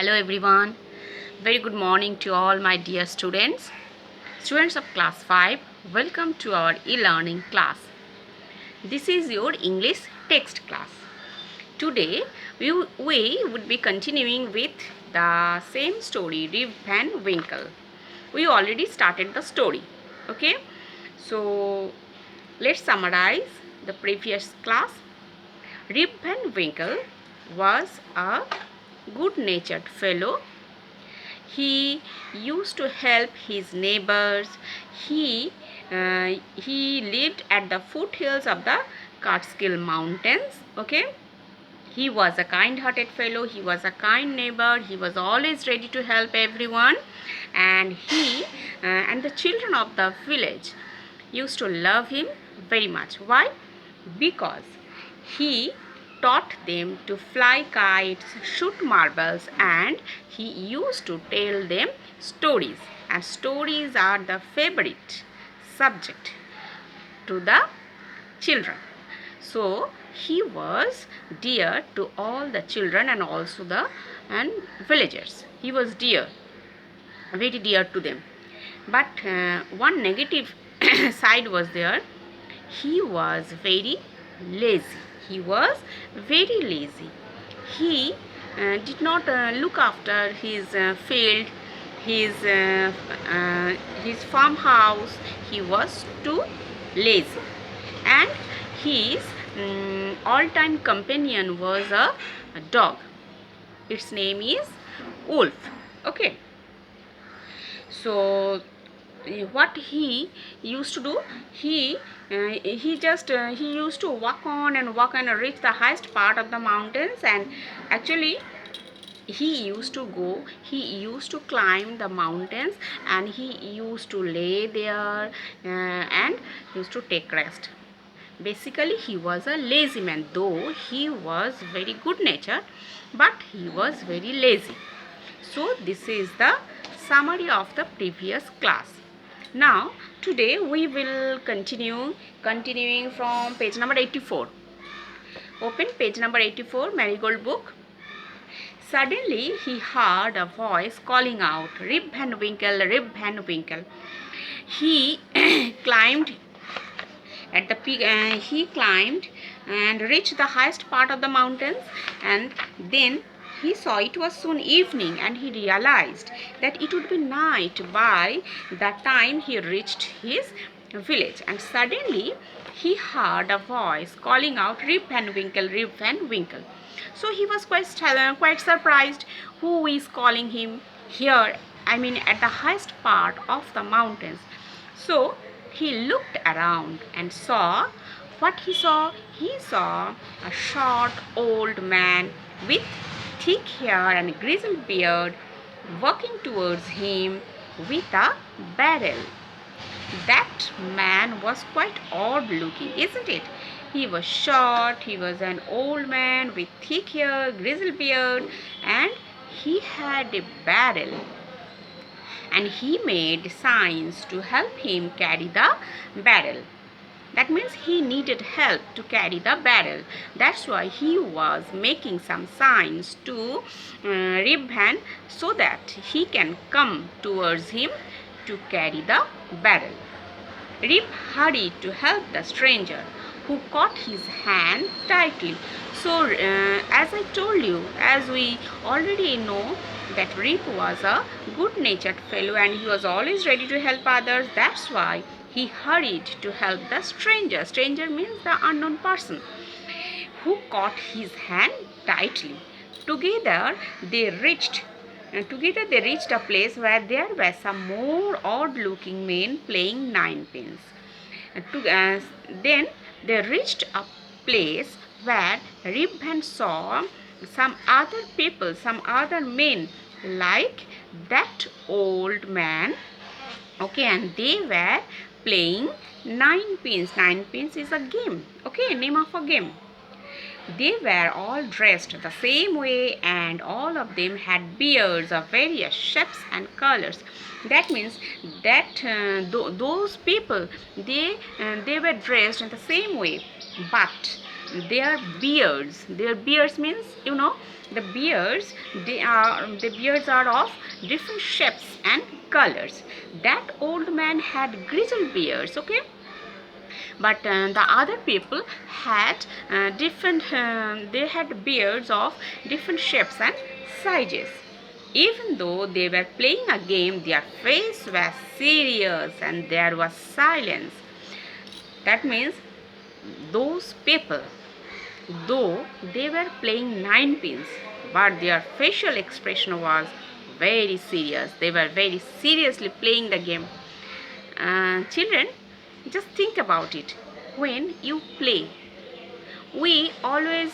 Hello everyone. Very good morning to all my dear students. Students of class 5, welcome to our e-learning class. This is your English text class. Today we would be continuing with the same story, Rip and Winkle. We already started the story. Okay? So let's summarize the previous class. Rip and Winkle was a good-natured fellow. He used to help his neighbors. He lived at the foothills of the Catskill Mountains. Okay, he was a kind-hearted fellow. He was a kind neighbor. He was always ready to help everyone, and he and the children of the village used to love him very much. Why? Because he taught them to fly kites, shoot marbles, and he used to tell them stories. And stories are the favorite subject to the children. So he was dear to all the children and also the villagers. He was dear, very dear to them. But one negative side was there. He was very lazy. He was very lazy. He did not look after his field, his farmhouse. He was too lazy, and his all-time companion was a dog. Its name is Wolf. Okay. So what he used to do, he used to walk on and reach the highest part of the mountains, and actually he used to climb the mountains, and he used to lay there and used to take rest. Basically he was a lazy man, though he was very good natured, but he was very lazy. So this is the summary of the previous class. Now today we will continuing from page number 84. Open page number 84, Marigold book. Suddenly he heard a voice calling out, "Rip and Winkle, Rip and Winkle." He climbed at the peak. He climbed and reached the highest part of the mountains, and then he saw it was soon evening, and he realized that it would be night by the time he reached his village. And suddenly he heard a voice calling out, "Rip and Winkle, Rip and Winkle." So he was quite surprised. Who is calling him here? I mean, at the highest part of the mountains. So he looked around and saw what he saw. He saw a short old man with thick hair and grizzled beard walking towards him with a barrel. That man was quite odd looking, isn't it? He was short, he was an old man with thick hair, grizzled beard, and he had a barrel. And he made signs to help him carry the barrel. That means he needed help to carry the barrel. That's why he was making some signs to Ribhan so that he can come towards him to carry the barrel. Rib hurried to help the stranger, who caught his hand tightly. So as I told you, as we already know, that Rip was a good-natured fellow and he was always ready to help others. That's why he hurried to help the stranger. Stranger means the unknown person, who caught his hand tightly. Together they reached a place where there were some more odd-looking men playing ninepins. Then they reached a place where Ribhan saw some other people, some other men like that old man. Okay, and they were playing ninepins. Ninepins is a game. Okay, name of a game. They were all dressed the same way, and all of them had beards of various shapes and colors. That means that those people, they were dressed in the same way, but their beards. Their beards means, you know, the beards, the beards are of different shapes and colors. That old man had grizzled beards, okay, but the other people had they had beards of different shapes and sizes. Even though they were playing a game, their faces were serious and there was silence. That means those people, though they were playing nine pins, but their facial expression was very serious. They were very seriously playing the game. Children, just think about it. When you play, we always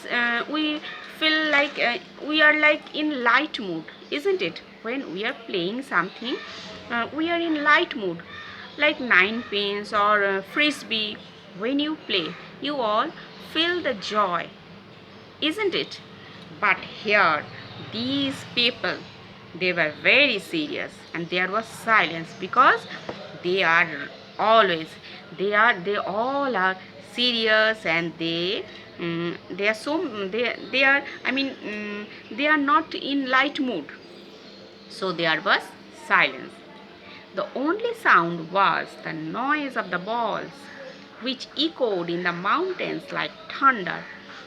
we feel like we are like in light mood, isn't it? When we are playing something, we are in light mood, like nine pins or frisbee. When you play, you all feel the joy, isn't it? But here, these people, they were very serious and there was silence because they are always, they all are serious, and they are so, they are, I mean, they are not in light mood. So there was silence. The only sound was the noise of the balls, which echoed in the mountains like thunder.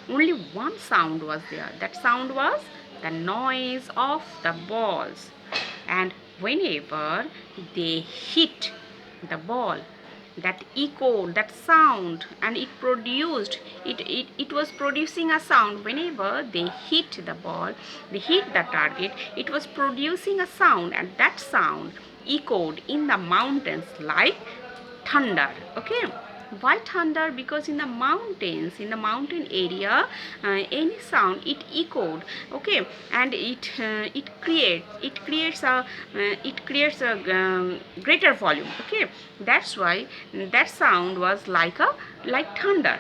Only one sound was there. That sound was the noise of the balls. And whenever they hit the ball, that echoed, that sound, and it was producing a sound. Whenever they hit the ball, they hit the target, it was producing a sound, and that sound echoed in the mountains like thunder. Okay, why thunder? Because in the mountains, in the mountain area, any sound it echoed, okay, and it creates a greater volume, okay. That's why that sound was like thunder.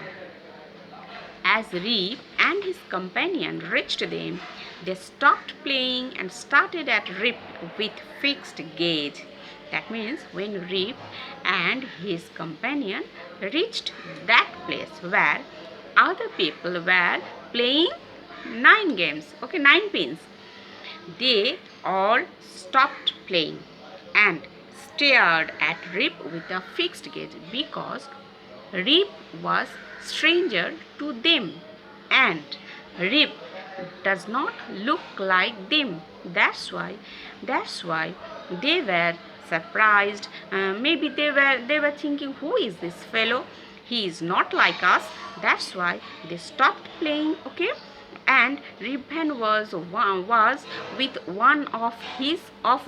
As Reef and his companion reached them, they stopped playing and started at Rip with fixed gaze. That means when Rip and his companion reached that place where other people were playing nine games, okay, nine pins, they all stopped playing and stared at Rip with a fixed gaze, because Rip was stranger to them and Rip does not look like them. That's why they were surprised. Maybe they were thinking, who is this fellow? He is not like us. That's why they stopped playing, okay. And Riphan was with one of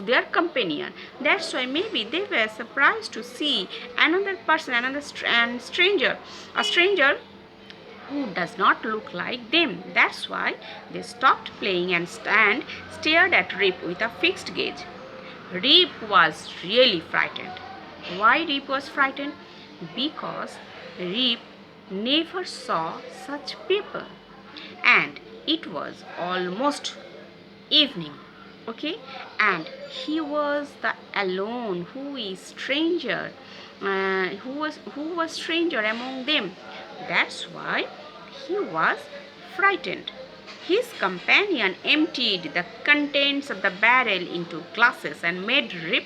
their companion. That's why maybe they were surprised to see another person, another stranger, a stranger who does not look like them. That's why they stopped playing and stared at Rip with a fixed gaze. Rip was really frightened. Why Rip was frightened? Because Rip never saw such people, and it was almost evening, okay, and he was the alone who is stranger, who was stranger among them. That's why he was frightened. His companion emptied the contents of the barrel into glasses and made Rip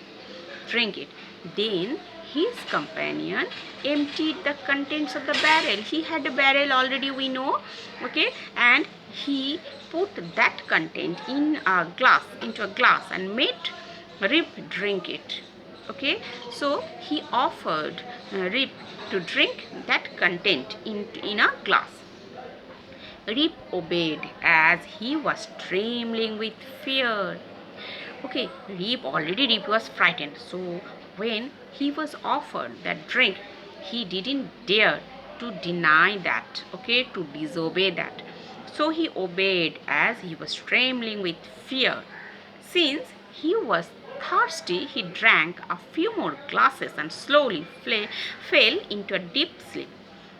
drink it. Then his companion emptied the contents of the barrel. He had a barrel already, we know, okay, and he put that content in a glass, into a glass, and made Rip drink it. Okay, so he offered Rip to drink that content in a glass. Rip obeyed as he was trembling with fear. Okay, Rip was frightened. So when he was offered that drink, he didn't dare to deny that, okay, to disobey that. So he obeyed as he was trembling with fear. Since he was thirsty, he drank a few more glasses and slowly fell into a deep sleep.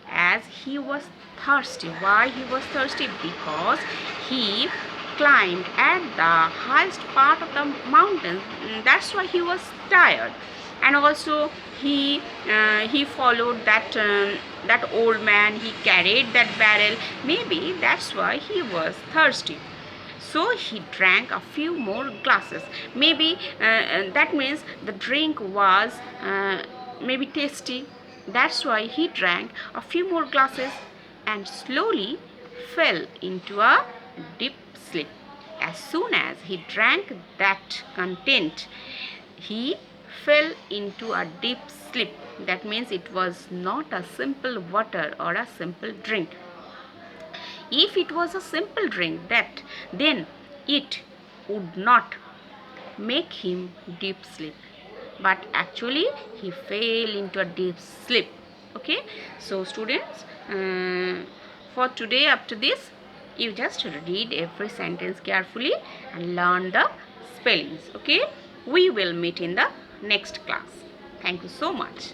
As he was thirsty. Why he was thirsty? Because he climbed at the highest part of the mountain. That's why he was tired. And also he followed that old man. He carried that barrel. Maybe that's why he was thirsty, so he drank a few more glasses. Maybe that means the drink was maybe tasty. That's why he drank a few more glasses and slowly fell into a deep sleep. As soon as he drank that content, he fell into a deep sleep. That means it was not a simple water or a simple drink. If it was a simple drink, then it would not make him deep sleep. But actually he fell into a deep sleep. Okay, so students, for today, up to this, you just read every sentence carefully and learn the spellings. Okay, we will meet in the next class. Thank you so much.